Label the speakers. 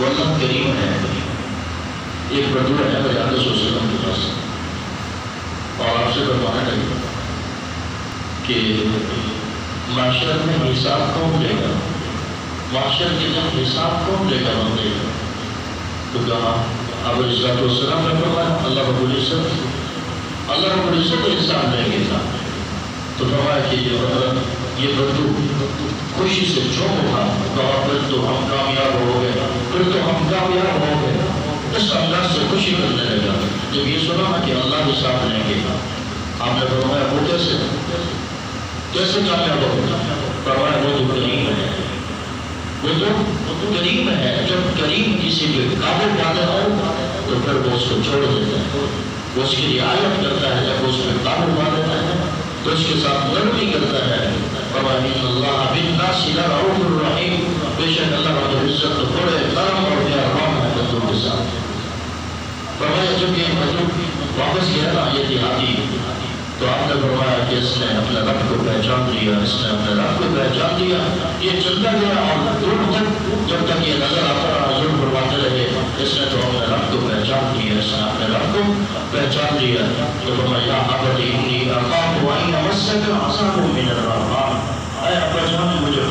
Speaker 1: وہ اللہ کریم ہے. ایک بدو ہے نبی صلی اللہ علیہ وسلم کے پاس اور آپ سے فرمانے لگے کہ معاشر میں حساب کون لے گا؟ معاشر کے دن حساب کون لے گا بندے کا؟ تو کہا اب علیہ السلام نے فرمایا اللہ رب العزت حساب لیں گے. تو فرمایا کہ یہ بدو خوشی سے چوم اٹھا. کہا پھر تو ہم کامیاب ہو گئے. اس اللہ سے خوشی کرنے لگا. جب یہ سنا نا کہ اللہ حساب لیں گے آپ نے فرمایا وہ کیسے کامیاب ہوگا؟ فرمایا وہ تو کریم ہے. وہ تو کریم ہے. جب کریم کسی پہ قابل پاتا ہو تو پھر وہ اس کو چھوڑ دیتا ہے. وہ اس کی رعایت کرتا ہے. جب وہ اس پہ قابل پا دیتا ہے تو اس کے ساتھ نرمی کرتا ہے. فرمایا ان اللہ بالناس لرؤوف الرحیم. بے شک اللہ رب العزت تو بڑے کرم اور مہربان ہے بندوں کے ساتھ. فرمایا جب یہ بدو واپس گیا نا یہ دیہاتی تو آپ نے فرمایا کہ اس نے اپنے رب کو پہچان لیا. یہ چلتا گیا اور دور تک جب تک یہ نظر آتا رہا ظلم فرماتے رہے. اس نے تو اپنے رب کو پہچان لیا. تو فرمایا ابت انی اخاف ان یمسک عذاب من الرحمن. اے ابا جان مجھے